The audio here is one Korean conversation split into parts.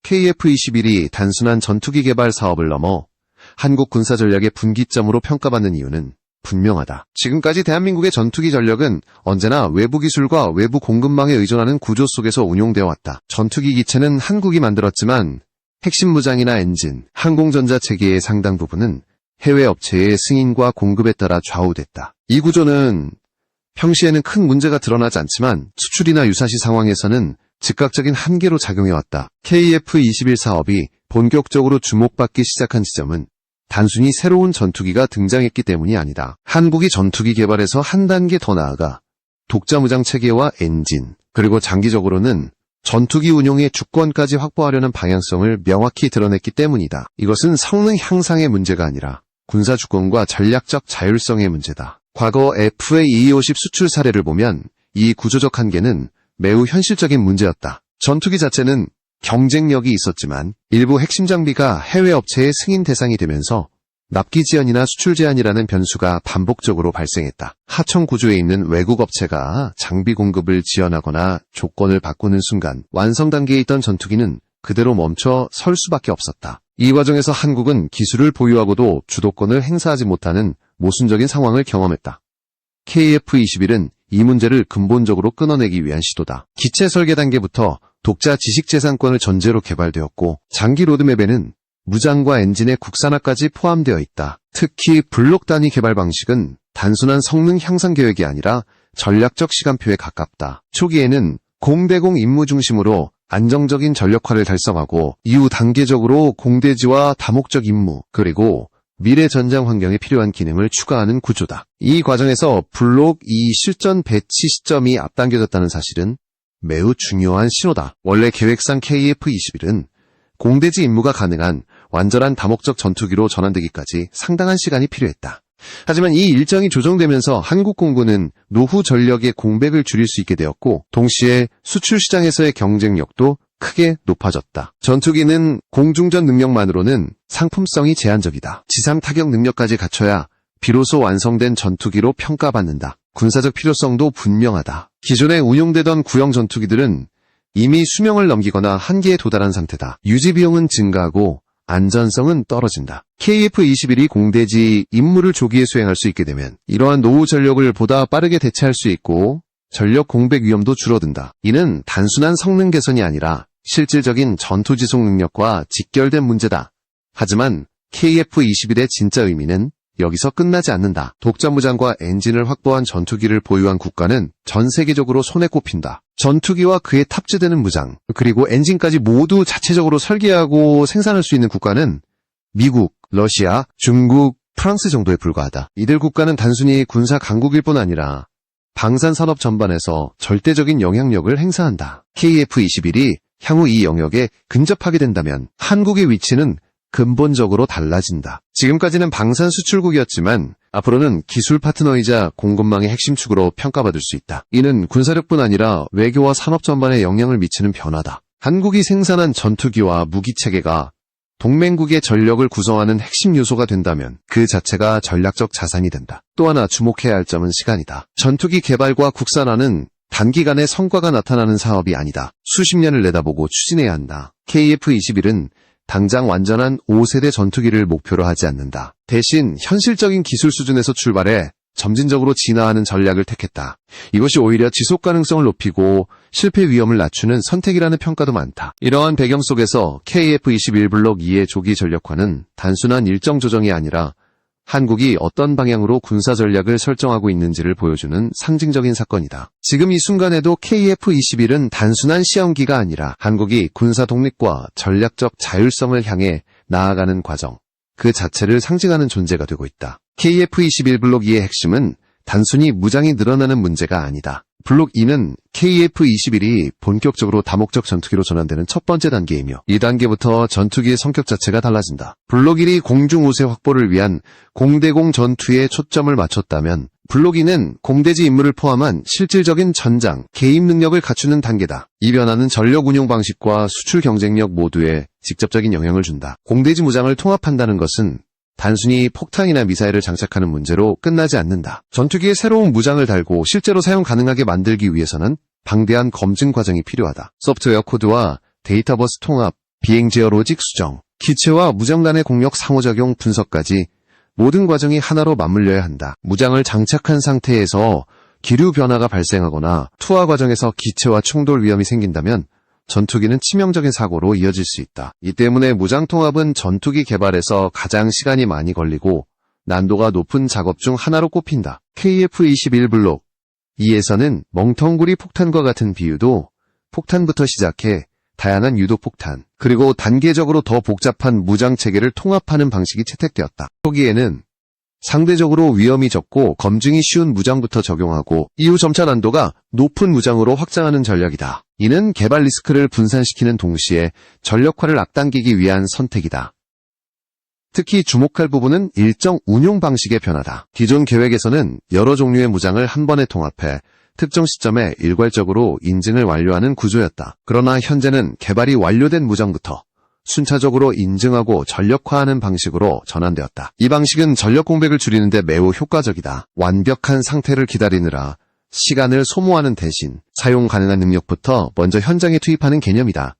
KF-21이 단순한 전투기 개발 사업을 넘어 한국 군사 전략의 분기점으로 평가받는 이유는 분명하다. 지금까지 대한민국의 전투기 전력은 언제나 외부 기술과 외부 공급망에 의존하는 구조 속에서 운용되어 왔다. 전투기 기체는 한국이 만들었지만 핵심 무장이나 엔진, 항공전자 체계의 상당 부분은 해외 업체의 승인과 공급에 따라 좌우됐다. 이 구조는 평시에는 큰 문제가 드러나지 않지만 수출이나 유사시 상황에서는 즉각적인 한계로 작용해왔다. KF-21 사업이 본격적으로 주목받기 시작한 지점은 단순히 새로운 전투기가 등장했기 때문이 아니다. 한국이 전투기 개발에서 한 단계 더 나아가 독자 무장 체계와 엔진, 그리고 장기적으로는 전투기 운용의 주권까지 확보하려는 방향성을 명확히 드러냈기 때문이다. 이것은 성능 향상의 문제가 아니라 군사 주권과 전략적 자율성의 문제다. 과거 FA-2250 수출 사례를 보면 이 구조적 한계는 매우 현실적인 문제였다. 전투기 자체는 경쟁력이 있었지만 일부 핵심 장비가 해외 업체의 승인 대상이 되면서 납기 지연이나 수출 제한이라는 변수가 반복적으로 발생했다. 하청 구조에 있는 외국 업체가 장비 공급을 지연하거나 조건을 바꾸는 순간 완성 단계에 있던 전투기는 그대로 멈춰 설 수밖에 없었다. 이 과정에서 한국은 기술을 보유하고도 주도권을 행사하지 못하는 모순적인 상황을 경험했다. KF-21은 이 문제를 근본적으로 끊어내기 위한 시도다. 기체 설계 단계부터 독자 지식재산권을 전제로 개발되었고 장기 로드맵에는 무장과 엔진의 국산화까지 포함되어 있다. 특히 블록 단위 개발 방식은 단순한 성능 향상 계획이 아니라 전략적 시간표에 가깝다. 초기에는 공대공 임무 중심으로 안정적인 전력화를 달성하고 이후 단계적으로 공대지와 다목적 임무, 그리고 미래 전장 환경에 필요한 기능을 추가하는 구조다. 이 과정에서 블록 2 실전 배치 시점이 앞당겨졌다는 사실은 매우 중요한 신호다. 원래 계획상 KF-21은 공대지 임무가 가능한 완전한 다목적 전투기로 전환되기까지 상당한 시간이 필요했다. 하지만 이 일정이 조정되면서 한국 공군은 노후 전력의 공백을 줄일 수 있게 되었고 동시에 수출 시장에서의 경쟁력도 크게 높아졌다. 전투기는 공중전 능력만으로는 상품성이 제한적이다. 지상 타격 능력까지 갖춰야 비로소 완성된 전투기로 평가받는다. 군사적 필요성도 분명하다. 기존에 운용되던 구형 전투기들은 이미 수명을 넘기거나 한계에 도달한 상태다. 유지 비용은 증가하고 안전성은 떨어진다. KF-21이 공대지 임무를 조기에 수행할 수 있게 되면 이러한 노후 전력을 보다 빠르게 대체할 수 있고 전력 공백 위험도 줄어든다. 이는 단순한 성능 개선이 아니라 실질적인 전투 지속 능력과 직결된 문제다. 하지만 KF-21의 진짜 의미는 여기서 끝나지 않는다. 독자 무장과 엔진을 확보한 전투기를 보유한 국가는 전 세계적으로 손에 꼽힌다. 전투기와 그에 탑재되는 무장, 그리고 엔진까지 모두 자체적으로 설계하고 생산할 수 있는 국가는 미국, 러시아, 중국, 프랑스 정도에 불과하다. 이들 국가는 단순히 군사 강국일 뿐 아니라 방산 산업 전반에서 절대적인 영향력을 행사한다. KF-21이 향후 이 영역에 근접하게 된다면 한국의 위치는 근본적으로 달라진다. 지금까지는 방산 수출국이었지만 앞으로는 기술 파트너이자 공급망의 핵심 축으로 평가받을 수 있다. 이는 군사력뿐 아니라 외교와 산업 전반에 영향을 미치는 변화다. 한국이 생산한 전투기와 무기체계가 동맹국의 전력을 구성하는 핵심 요소가 된다면 그 자체가 전략적 자산이 된다. 또 하나 주목해야 할 점은 시간이다. 전투기 개발과 국산화는 단기간에 성과가 나타나는 사업이 아니다. 수십 년을 내다보고 추진해야 한다. KF-21은 당장 완전한 5세대 전투기를 목표로 하지 않는다. 대신 현실적인 기술 수준에서 출발해 점진적으로 진화하는 전략을 택했다. 이것이 오히려 지속 가능성을 높이고 실패 위험을 낮추는 선택이라는 평가도 많다. 이러한 배경 속에서 KF-21 블록 2의 조기 전력화는 단순한 일정 조정이 아니라 한국이 어떤 방향으로 군사 전략을 설정하고 있는지를 보여주는 상징적인 사건이다. 지금 이 순간에도 KF-21은 단순한 시험기가 아니라 한국이 군사 독립과 전략적 자율성을 향해 나아가는 과정, 그 자체를 상징하는 존재가 되고 있다. KF-21 블록 2의 핵심은 단순히 무장이 늘어나는 문제가 아니다. 블록 2는 KF-21이 본격적으로 다목적 전투기로 전환되는 첫 번째 단계이며 이 단계부터 전투기의 성격 자체가 달라진다. 블록 1이 공중 우세 확보를 위한 공대공 전투에 초점을 맞췄다면 블록 2는 공대지 임무를 포함한 실질적인 전장, 개입 능력을 갖추는 단계다. 이 변화는 전력 운용 방식과 수출 경쟁력 모두에 직접적인 영향을 준다. 공대지 무장을 통합한다는 것은 단순히 폭탄이나 미사일을 장착하는 문제로 끝나지 않는다. 전투기에 새로운 무장을 달고 실제로 사용 가능하게 만들기 위해서는 방대한 검증 과정이 필요하다. 소프트웨어 코드와 데이터 버스 통합, 비행 제어 로직 수정, 기체와 무장 간의 공력 상호작용 분석까지 모든 과정이 하나로 맞물려야 한다. 무장을 장착한 상태에서 기류 변화가 발생하거나 투하 과정에서 기체와 충돌 위험이 생긴다면 전투기는 치명적인 사고로 이어질 수 있다. 이 때문에 무장통합은 전투기 개발에서 가장 시간이 많이 걸리고 난도가 높은 작업 중 하나로 꼽힌다. KF-21 블록 2에서는 멍텅구리 폭탄과 같은 비유도 폭탄부터 시작해 다양한 유도폭탄, 그리고 단계적으로 더 복잡한 무장체계를 통합하는 방식이 채택되었다. 초기에는 상대적으로 위험이 적고 검증이 쉬운 무장부터 적용하고 이후 점차 난도가 높은 무장으로 확장하는 전략이다. 이는 개발 리스크를 분산시키는 동시에 전력화를 앞당기기 위한 선택이다. 특히 주목할 부분은 일정 운용 방식의 변화다. 기존 계획에서는 여러 종류의 무장을 한 번에 통합해 특정 시점에 일괄적으로 인증을 완료하는 구조였다. 그러나 현재는 개발이 완료된 무장부터 순차적으로 인증하고 전력화하는 방식으로 전환되었다. 이 방식은 전력 공백을 줄이는 데 매우 효과적이다. 완벽한 상태를 기다리느라 시간을 소모하는 대신 사용 가능한 능력부터 먼저 현장에 투입하는 개념이다.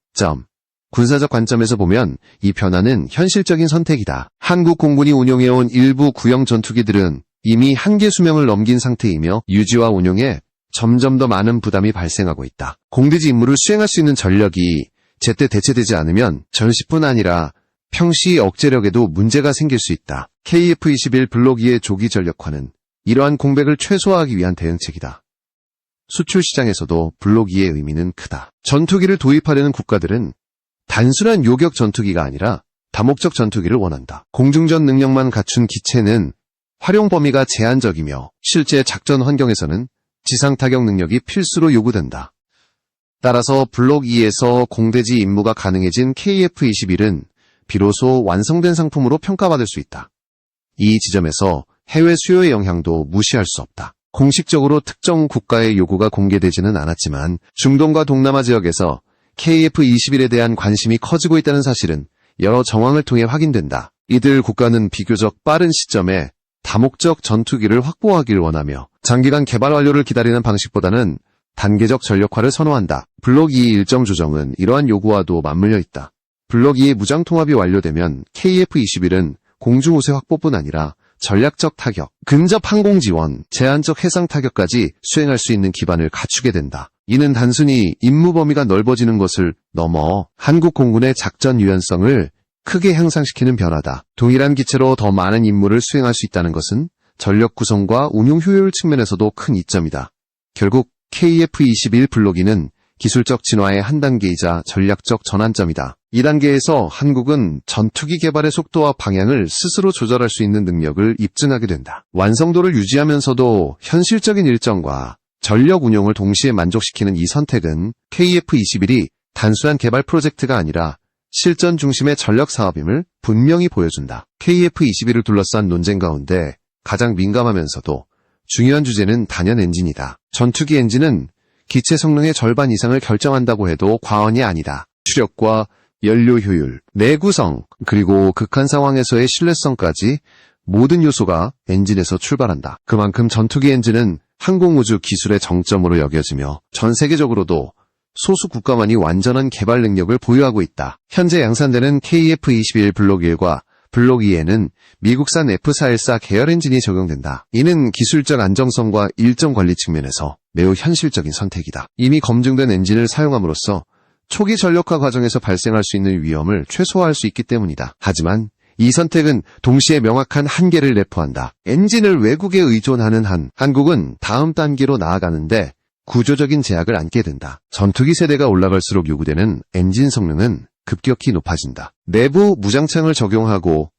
군사적 관점에서 보면 이 변화는 현실적인 선택이다. 한국 공군이 운용해온 일부 구형 전투기들은 이미 한계 수명을 넘긴 상태이며 유지와 운용에 점점 더 많은 부담이 발생하고 있다. 공대지 임무를 수행할 수 있는 전력이 제때 대체되지 않으면 전시뿐 아니라 평시 억제력에도 문제가 생길 수 있다. KF-21 블록 2의 조기 전력화는 이러한 공백을 최소화하기 위한 대응책이다. 수출 시장에서도 블록 2의 의미는 크다. 전투기를 도입하려는 국가들은 단순한 요격 전투기가 아니라 다목적 전투기를 원한다. 공중전 능력만 갖춘 기체는 활용 범위가 제한적이며 실제 작전 환경에서는 지상 타격 능력이 필수로 요구된다. 따라서 블록 2에서 공대지 임무가 가능해진 KF-21은 비로소 완성된 상품으로 평가받을 수 있다. 이 지점에서 해외 수요의 영향도 무시할 수 없다. 공식적으로 특정 국가의 요구가 공개되지는 않았지만 중동과 동남아 지역에서 KF-21에 대한 관심이 커지고 있다는 사실은 여러 정황을 통해 확인된다. 이들 국가는 비교적 빠른 시점에 다목적 전투기를 확보하길 원하며 장기간 개발 완료를 기다리는 방식보다는 단계적 전력화를 선호한다. 블록 2 일정 조정은 이러한 요구와도 맞물려 있다. 블록 2의 무장 통합이 완료되면 KF-21은 공중우세 확보뿐 아니라 전략적 타격, 근접 항공 지원, 제한적 해상 타격까지 수행할 수 있는 기반을 갖추게 된다. 이는 단순히 임무 범위가 넓어지는 것을 넘어 한국 공군의 작전 유연성을 크게 향상시키는 변화다. 동일한 기체로 더 많은 임무를 수행할 수 있다는 것은 전력 구성과 운용 효율 측면에서도 큰 이점이다. 결국 KF-21 블록 2는 기술적 진화의 한 단계이자 전략적 전환점이다. 이 단계에서 한국은 전투기 개발의 속도와 방향을 스스로 조절할 수 있는 능력을 입증하게 된다. 완성도를 유지하면서도 현실적인 일정과 전력 운용을 동시에 만족시키는 이 선택은 KF-21이 단순한 개발 프로젝트가 아니라 실전 중심의 전력 사업임을 분명히 보여준다. KF-21을 둘러싼 논쟁 가운데 가장 민감하면서도 중요한 주제는 단연 엔진이다. 전투기 엔진은 기체 성능의 절반 이상을 결정한다고 해도 과언이 아니다. 추력과 연료 효율, 내구성, 그리고 극한 상황에서의 신뢰성까지 모든 요소가 엔진에서 출발한다. 그만큼 전투기 엔진은 항공우주 기술의 정점으로 여겨지며 전 세계적으로도 소수 국가만이 완전한 개발 능력을 보유하고 있다. 현재 양산되는 KF-21 블록 1과 블록 2에는 미국산 F414 계열 엔진이 적용된다. 이는 기술적 안정성과 일정 관리 측면에서 매우 현실적인 선택이다. 이미 검증된 엔진을 사용함으로써 초기 전력화 과정에서 발생할 수 있는 위험을 최소화할 수 있기 때문이다. 하지만 이 선택은 동시에 명확한 한계를 내포한다. 엔진을 외국에 의존하는 한 한국은 다음 단계로 나아가는데 구조적인 제약을 안게 된다. 전투기 세대가 올라갈수록 요구되는 엔진 성능은 급격히 높아진다. 내부 무장창을 적용하고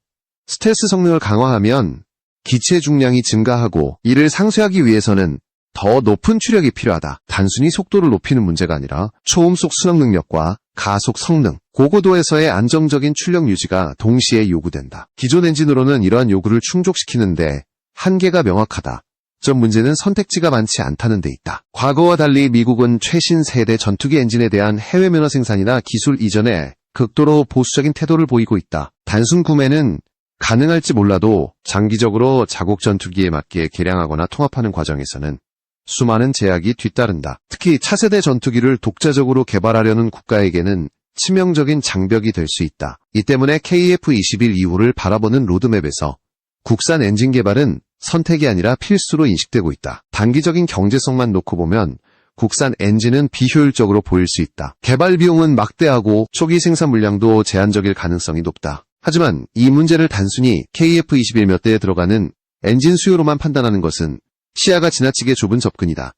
스텔스 성능을 강화하면 기체 중량이 증가하고 이를 상쇄하기 위해서는 더 높은 추력이 필요하다. 단순히 속도를 높이는 문제가 아니라 초음속 순항 능력과 가속 성능, 고고도에서의 안정적인 출력 유지가 동시에 요구된다. 기존 엔진으로는 이러한 요구를 충족시키는데 한계가 명확하다. 점 문제는 선택지가 많지 않다는 데 있다. 과거와 달리 미국은 최신 세대 전투기 엔진에 대한 해외 면허 생산이나 기술 이전에 극도로 보수적인 태도를 보이고 있다. 단순 구매는 가능할지 몰라도 장기적으로 자국 전투기에 맞게 개량하거나 통합하는 과정에서는 수많은 제약이 뒤따른다. 특히 차세대 전투기를 독자적으로 개발하려는 국가에게는 치명적인 장벽이 될 수 있다. 이 때문에 KF-21 이후를 바라보는 로드맵에서 국산 엔진 개발은 선택이 아니라 필수로 인식되고 있다. 단기적인 경제성만 놓고 보면 국산 엔진은 비효율적으로 보일 수 있다. 개발 비용은 막대하고 초기 생산 물량도 제한적일 가능성이 높다. 하지만 이 문제를 단순히 KF-21 몇 대에 들어가는 엔진 수요로만 판단하는 것은 시야가 지나치게 좁은 접근이다.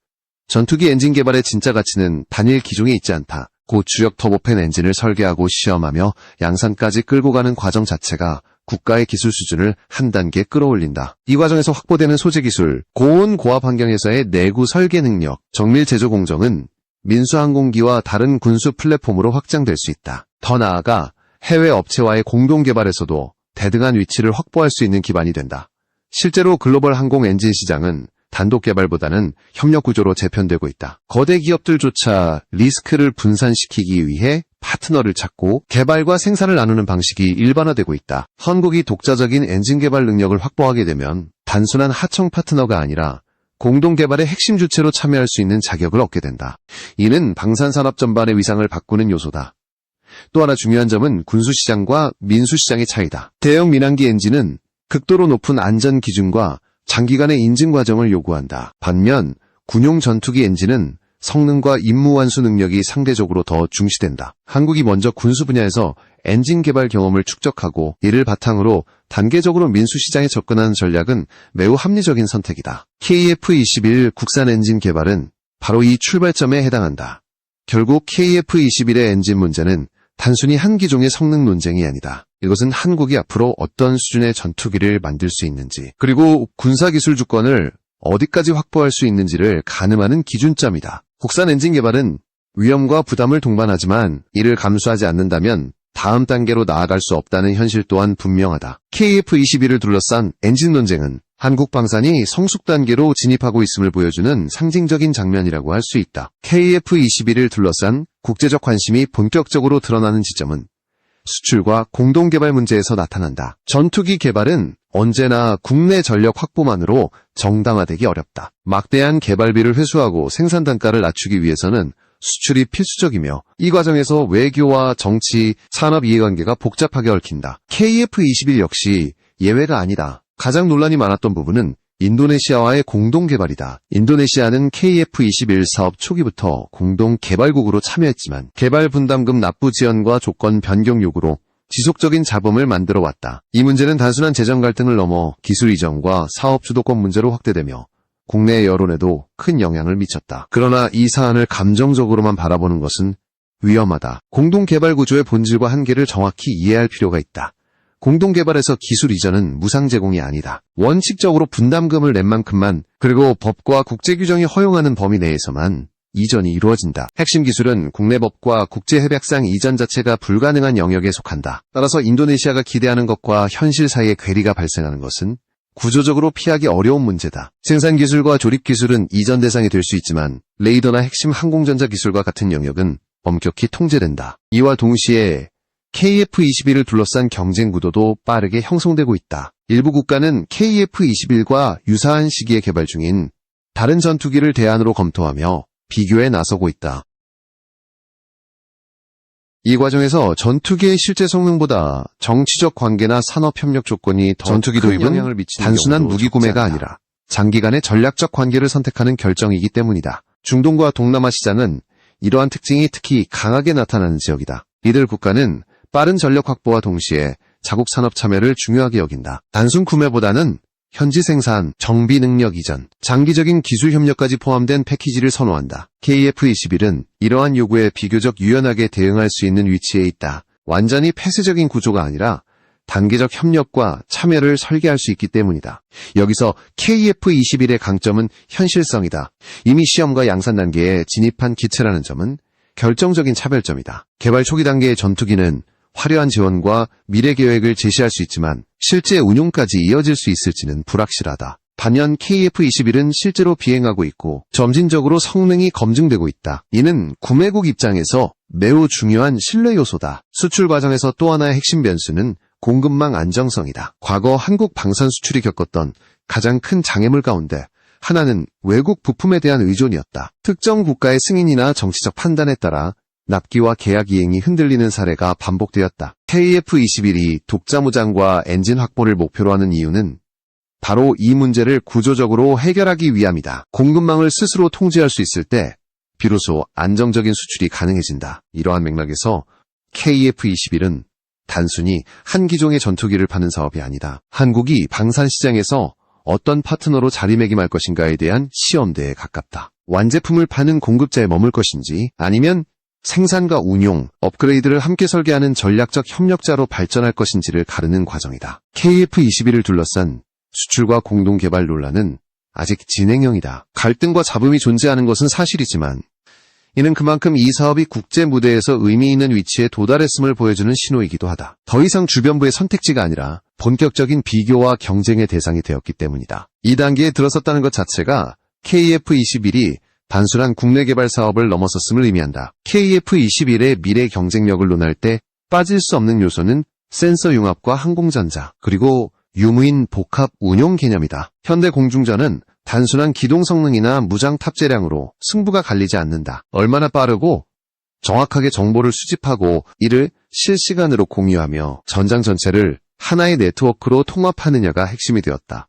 전투기 엔진 개발의 진짜 가치는 단일 기종에 있지 않다. 고주력 터보팬 엔진을 설계하고 시험하며 양산까지 끌고 가는 과정 자체가 국가의 기술 수준을 한 단계 끌어올린다. 이 과정에서 확보되는 소재 기술, 고온 고압 환경에서의 내구 설계 능력, 정밀 제조 공정은 민수항공기와 다른 군수 플랫폼으로 확장될 수 있다. 더 나아가 해외 업체와의 공동 개발에서도 대등한 위치를 확보할 수 있는 기반이 된다. 실제로 글로벌 항공 엔진 시장은 단독 개발보다는 협력 구조로 재편되고 있다. 거대 기업들조차 리스크를 분산시키기 위해 파트너를 찾고 개발과 생산을 나누는 방식이 일반화되고 있다. 한국이 독자적인 엔진 개발 능력을 확보하게 되면 단순한 하청 파트너가 아니라 공동 개발의 핵심 주체로 참여할 수 있는 자격을 얻게 된다. 이는 방산산업 전반의 위상을 바꾸는 요소다. 또 하나 중요한 점은 군수시장과 민수시장의 차이다. 대형 민항기 엔진은 극도로 높은 안전 기준과 장기간의 인증 과정을 요구한다. 반면 군용 전투기 엔진은 성능과 임무 완수 능력이 상대적으로 더 중시된다. 한국이 먼저 군수 분야에서 엔진 개발 경험을 축적하고 이를 바탕으로 단계적으로 민수시장에 접근하는 전략은 매우 합리적인 선택이다. KF-21 국산 엔진 개발은 바로 이 출발점에 해당한다. 결국 KF-21의 엔진 문제는 단순히 한 기종의 성능 논쟁이 아니다. 이것은 한국이 앞으로 어떤 수준의 전투기를 만들 수 있는지, 그리고 군사기술 주권을 어디까지 확보할 수 있는지를 가늠하는 기준점이다. 국산 엔진 개발은 위험과 부담을 동반하지만 이를 감수하지 않는다면 다음 단계로 나아갈 수 없다는 현실 또한 분명하다. KF-21을 둘러싼 엔진 논쟁은 한국 방산이 성숙 단계로 진입하고 있음을 보여주는 상징적인 장면이라고 할 수 있다. KF-21을 둘러싼 국제적 관심이 본격적으로 드러나는 지점은 수출과 공동개발 문제에서 나타난다. 전투기 개발은 언제나 국내 전력 확보만으로 정당화되기 어렵다. 막대한 개발비를 회수하고 생산 단가를 낮추기 위해서는 수출이 필수적이며 이 과정에서 외교와 정치, 산업 이해관계가 복잡하게 얽힌다. KF-21 역시 예외가 아니다. 가장 논란이 많았던 부분은 인도네시아와의 공동 개발이다. 인도네시아는 KF-21 사업 초기부터 공동 개발국으로 참여했지만 개발 분담금 납부 지연과 조건 변경 요구로 지속적인 잡음을 만들어 왔다. 이 문제는 단순한 재정 갈등을 넘어 기술 이전과 사업 주도권 문제로 확대되며 국내 여론에도 큰 영향을 미쳤다. 그러나 이 사안을 감정적으로만 바라보는 것은 위험하다. 공동 개발 구조의 본질과 한계를 정확히 이해할 필요가 있다. 공동개발에서 기술 이전은 무상 제공이 아니다. 원칙적으로 분담금을 낸 만큼만, 그리고 법과 국제규정이 허용하는 범위 내에서만 이전이 이루어진다. 핵심 기술은 국내 법과 국제협약상 이전 자체가 불가능한 영역에 속한다. 따라서 인도네시아가 기대하는 것과 현실 사이의 괴리가 발생하는 것은 구조적으로 피하기 어려운 문제다. 생산기술과 조립기술은 이전 대상이 될 수 있지만 레이더나 핵심 항공전자 기술과 같은 영역은 엄격히 통제된다. 이와 동시에 KF-21을 둘러싼 경쟁 구도도 빠르게 형성되고 있다. 일부 국가는 KF-21과 유사한 시기에 개발 중인 다른 전투기를 대안으로 검토하며 비교에 나서고 있다. 이 과정에서 전투기의 실제 성능보다 정치적 관계나 산업협력 조건이 더 전투기 도입은 영향을 미치는 단순한 무기 구매가 아니라 장기간의 전략적 관계를 선택하는 결정이기 때문이다. 중동과 동남아 시장은 이러한 특징이 특히 강하게 나타나는 지역이다. 이들 국가는 빠른 전력 확보와 동시에 자국 산업 참여를 중요하게 여긴다. 단순 구매보다는 현지 생산, 정비 능력 이전, 장기적인 기술 협력까지 포함된 패키지를 선호한다. KF-21은 이러한 요구에 비교적 유연하게 대응할 수 있는 위치에 있다. 완전히 폐쇄적인 구조가 아니라 단계적 협력과 참여를 설계할 수 있기 때문이다. 여기서 KF-21의 강점은 현실성이다. 이미 시험과 양산 단계에 진입한 기체라는 점은 결정적인 차별점이다. 개발 초기 단계의 전투기는 화려한 지원과 미래 계획을 제시할 수 있지만 실제 운용까지 이어질 수 있을지는 불확실하다. 반면 KF-21은 실제로 비행하고 있고 점진적으로 성능이 검증되고 있다. 이는 구매국 입장에서 매우 중요한 신뢰 요소다. 수출 과정에서 또 하나의 핵심 변수는 공급망 안정성이다. 과거 한국 방산 수출이 겪었던 가장 큰 장애물 가운데 하나는 외국 부품에 대한 의존이었다. 특정 국가의 승인이나 정치적 판단에 따라 납기와 계약 이행이 흔들리는 사례가 반복되었다. KF-21이 독자무장과 엔진 확보를 목표로 하는 이유는 바로 이 문제를 구조적으로 해결하기 위함이다. 공급망을 스스로 통제할 수 있을 때 비로소 안정적인 수출이 가능해진다. 이러한 맥락에서 KF-21은 단순히 한 기종의 전투기를 파는 사업이 아니다. 한국이 방산 시장에서 어떤 파트너로 자리매김할 것인가에 대한 시험대에 가깝다. 완제품을 파는 공급자에 머물 것인지 아니면 생산과 운용, 업그레이드를 함께 설계하는 전략적 협력자로 발전할 것인지를 가르는 과정이다. KF-21을 둘러싼 수출과 공동개발 논란은 아직 진행형이다. 갈등과 잡음이 존재하는 것은 사실이지만 이는 그만큼 이 사업이 국제 무대에서 의미 있는 위치에 도달했음을 보여주는 신호이기도 하다. 더 이상 주변부의 선택지가 아니라 본격적인 비교와 경쟁의 대상이 되었기 때문이다. 이 단계에 들어섰다는 것 자체가 KF-21이 단순한 국내 개발 사업을 넘어섰음을 의미한다. KF-21의 미래 경쟁력을 논할 때 빠질 수 없는 요소는 센서 융합과 항공전자, 그리고 유무인 복합 운용 개념이다. 현대 공중전은 단순한 기동 성능이나 무장 탑재량으로 승부가 갈리지 않는다. 얼마나 빠르고 정확하게 정보를 수집하고 이를 실시간으로 공유하며 전장 전체를 하나의 네트워크로 통합하느냐가 핵심이 되었다.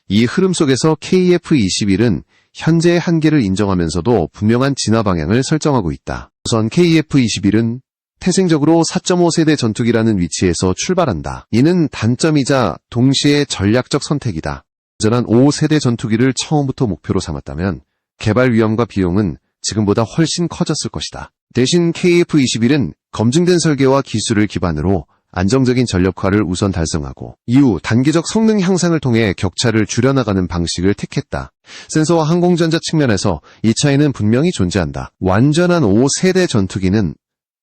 이 흐름 속에서 KF-21은 현재의 한계를 인정하면서도 분명한 진화 방향을 설정하고 있다. 우선 KF-21은 태생적으로 4.5세대 전투기라는 위치에서 출발한다. 이는 단점이자 동시에 전략적 선택이다. 전한 5세대 전투기를 처음부터 목표로 삼았다면 개발 위험과 비용은 지금보다 훨씬 커졌을 것이다. 대신 KF-21은 검증된 설계와 기술을 기반으로 안정적인 전력화를 우선 달성하고 이후 단계적 성능 향상을 통해 격차를 줄여나가는 방식을 택했다. 센서와 항공전자 측면에서 이 차이는 분명히 존재한다. 완전한 5세대 전투기는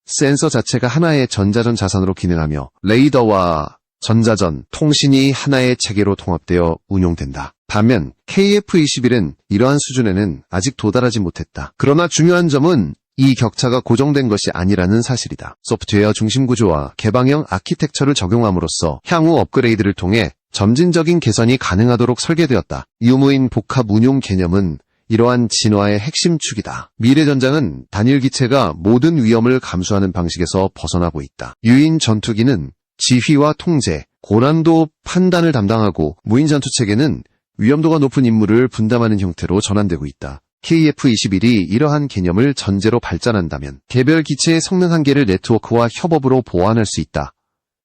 센서 자체가 하나의 전자전 자산으로 기능하며 레이더와 전자전, 통신이 하나의 체계로 통합되어 운용된다. 반면 KF-21은 이러한 수준에는 아직 도달하지 못했다. 그러나 중요한 점은 이 격차가 고정된 것이 아니라는 사실이다. 소프트웨어 중심 구조와 개방형 아키텍처를 적용함으로써 향후 업그레이드를 통해 점진적인 개선이 가능하도록 설계되었다. 유무인 복합 운용 개념은 이러한 진화의 핵심 축이다. 미래 전장은 단일 기체가 모든 위험을 감수하는 방식에서 벗어나고 있다. 유인 전투기는 지휘와 통제, 고난도 판단을 담당하고 무인 전투체계는 위험도가 높은 임무를 분담하는 형태로 전환되고 있다. KF-21이 이러한 개념을 전제로 발전한다면 개별 기체의 성능 한계를 네트워크와 협업으로 보완할 수 있다.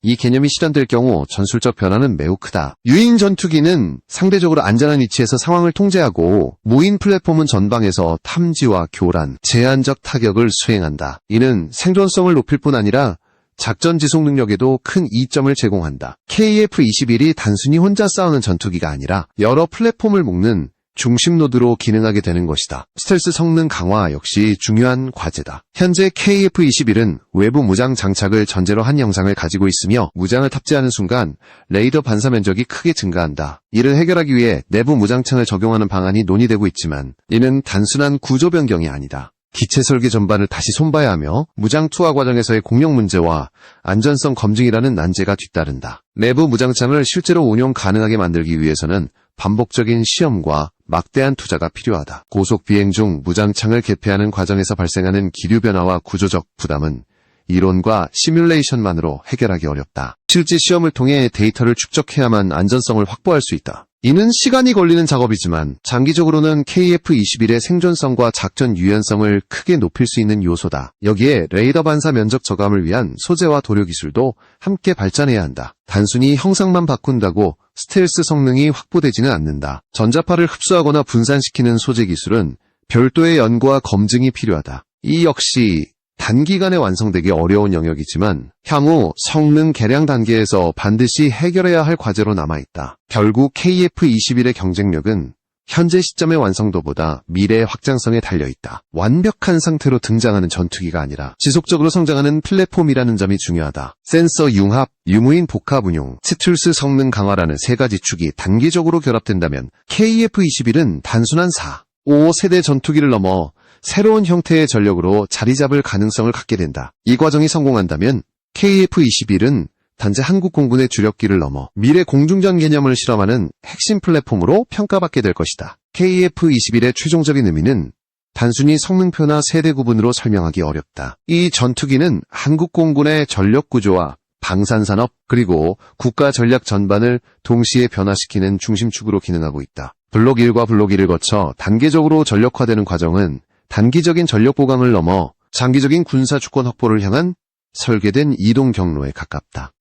이 개념이 실현될 경우 전술적 변화는 매우 크다. 유인 전투기는 상대적으로 안전한 위치에서 상황을 통제하고 무인 플랫폼은 전방에서 탐지와 교란, 제한적 타격을 수행한다. 이는 생존성을 높일 뿐 아니라 작전 지속 능력에도 큰 이점을 제공한다. KF-21이 단순히 혼자 싸우는 전투기가 아니라 여러 플랫폼을 묶는 중심 노드로 기능하게 되는 것이다. 스텔스 성능 강화 역시 중요한 과제다. 현재 KF-21은 외부 무장 장착을 전제로 한 영상을 가지고 있으며 무장을 탑재하는 순간 레이더 반사 면적이 크게 증가한다. 이를 해결하기 위해 내부 무장창을 적용하는 방안이 논의되고 있지만 이는 단순한 구조 변경이 아니다. 기체 설계 전반을 다시 손봐야 하며 무장 투하 과정에서의 공력 문제와 안전성 검증이라는 난제가 뒤따른다. 내부 무장창을 실제로 운용 가능하게 만들기 위해서는 반복적인 시험과 막대한 투자가 필요하다. 고속 비행 중 무장창을 개폐하는 과정에서 발생하는 기류 변화와 구조적 부담은 이론과 시뮬레이션만으로 해결하기 어렵다. 실제 시험을 통해 데이터를 축적해야만 안전성을 확보할 수 있다. 이는 시간이 걸리는 작업이지만 장기적으로는 KF-21의 생존성과 작전 유연성을 크게 높일 수 있는 요소다. 여기에 레이더 반사 면적 저감을 위한 소재와 도료 기술도 함께 발전해야 한다. 단순히 형상만 바꾼다고 스텔스 성능이 확보되지는 않는다. 전자파를 흡수하거나 분산시키는 소재 기술은 별도의 연구와 검증이 필요하다. 이 역시 단기간에 완성되기 어려운 영역이지만 향후 성능 개량 단계에서 반드시 해결해야 할 과제로 남아있다. 결국 KF-21의 경쟁력은 현재 시점의 완성도보다 미래의 확장성에 달려있다. 완벽한 상태로 등장하는 전투기가 아니라 지속적으로 성장하는 플랫폼이라는 점이 중요하다. 센서 융합, 유무인 복합 운용, 스툴스 성능 강화라는 세 가지 축이 단기적으로 결합된다면 KF-21은 단순한 4, 5세대 전투기를 넘어 새로운 형태의 전력으로 자리 잡을 가능성을 갖게 된다. 이 과정이 성공한다면 KF-21은 단지 한국 공군의 주력기를 넘어 미래 공중전 개념을 실험하는 핵심 플랫폼으로 평가받게 될 것이다. KF-21의 최종적인 의미는 단순히 성능표나 세대 구분으로 설명하기 어렵다. 이 전투기는 한국공군의 전력 구조와 방산산업 그리고 국가 전략 전반을 동시에 변화시키는 중심축으로 기능하고 있다. 블록 1과 블록 2를 거쳐 단계적으로 전력화되는 과정은 단기적인 전력 보강을 넘어 장기적인 군사 주권 확보를 향한 설계된 이동 경로에 가깝다.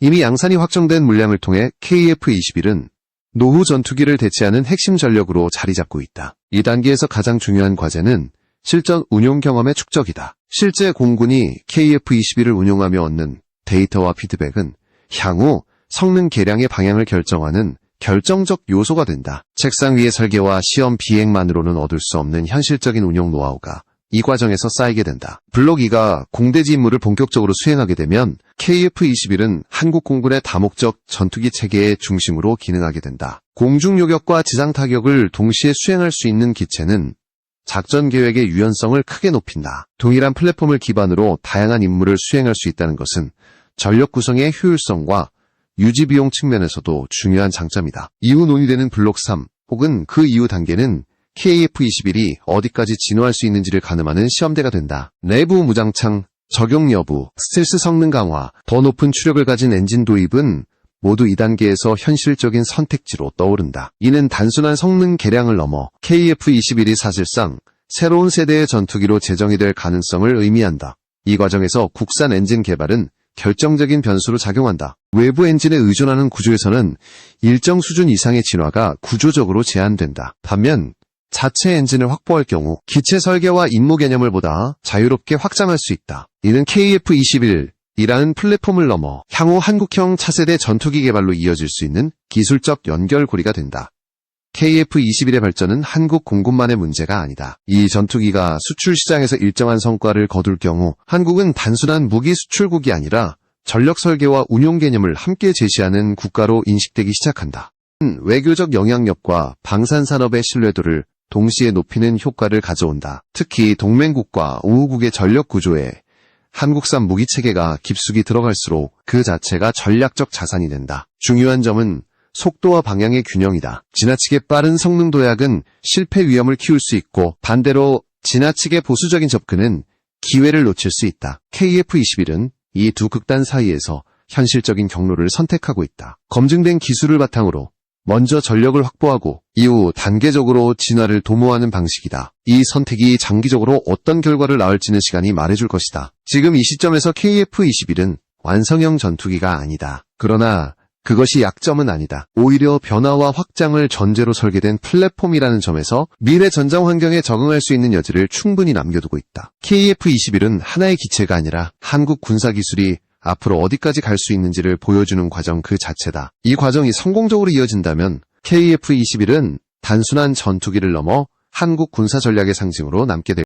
이미 양산이 확정된 물량을 통해 KF-21은 노후 전투기를 대체하는 핵심 전력으로 자리 잡고 있다. 이 단계에서 가장 중요한 과제는 실전 운용 경험의 축적이다. 실제 공군이 KF-21을 운용하며 얻는 데이터와 피드백은 향후 성능 개량의 방향을 결정하는 결정적 요소가 된다. 책상 위의 설계와 시험 비행만으로는 얻을 수 없는 현실적인 운용 노하우가 이 과정에서 쌓이게 된다. 블록 2가 공대지 임무를 본격적으로 수행하게 되면 KF-21은 한국공군의 다목적 전투기 체계의 중심으로 기능하게 된다. 공중 요격과 지상 타격을 동시에 수행할 수 있는 기체는 작전 계획의 유연성을 크게 높인다. 동일한 플랫폼을 기반으로 다양한 임무를 수행할 수 있다는 것은 전력 구성의 효율성과 유지 비용 측면에서도 중요한 장점이다. 이후 논의되는 블록 3 혹은 그 이후 단계는 KF-21이 어디까지 진화할 수 있는지를 가늠하는 시험대가 된다. 내부 무장창, 적용 여부, 스텔스 성능 강화, 더 높은 추력을 가진 엔진 도입은 모두 2단계에서 현실적인 선택지로 떠오른다. 이는 단순한 성능 개량을 넘어 KF-21이 사실상 새로운 세대의 전투기로 제정이 될 가능성을 의미한다. 이 과정에서 국산 엔진 개발은 결정적인 변수로 작용한다. 외부 엔진에 의존하는 구조에서는 일정 수준 이상의 진화가 구조적으로 제한된다. 반면 자체 엔진을 확보할 경우 기체 설계와 임무 개념을 보다 자유롭게 확장할 수 있다. 이는 KF-21이라는 플랫폼을 넘어 향후 한국형 차세대 전투기 개발로 이어질 수 있는 기술적 연결고리가 된다. KF-21의 발전은 한국 공군만의 문제가 아니다. 이 전투기가 수출 시장에서 일정한 성과를 거둘 경우 한국은 단순한 무기 수출국이 아니라 전력 설계와 운용 개념을 함께 제시하는 국가로 인식되기 시작한다. 외교적 영향력과 방산산업의 신뢰도를 동시에 높이는 효과를 가져온다. 특히 동맹국과 우호국의 전력 구조에 한국산 무기체계가 깊숙이 들어갈수록 그 자체가 전략적 자산이 된다. 중요한 점은 속도와 방향의 균형이다. 지나치게 빠른 성능 도약은 실패 위험을 키울 수 있고 반대로 지나치게 보수적인 접근은 기회를 놓칠 수 있다. KF-21은 이 두 극단 사이에서 현실적인 경로를 선택하고 있다. 검증된 기술을 바탕으로 먼저 전력을 확보하고 이후 단계적으로 진화를 도모하는 방식이다. 이 선택이 장기적으로 어떤 결과를 낳을지는 시간이 말해줄 것이다. 지금 이 시점에서 KF-21은 완성형 전투기가 아니다. 그러나 그것이 약점은 아니다. 오히려 변화와 확장을 전제로 설계된 플랫폼이라는 점에서 미래 전장 환경에 적응할 수 있는 여지를 충분히 남겨두고 있다. KF-21은 하나의 기체가 아니라 한국 군사기술이 앞으로 어디까지 갈 수 있는지를 보여주는 과정 그 자체다. 이 과정이 성공적으로 이어진다면 KF-21은 단순한 전투기를 넘어 한국 군사 전략의 상징으로 남게 될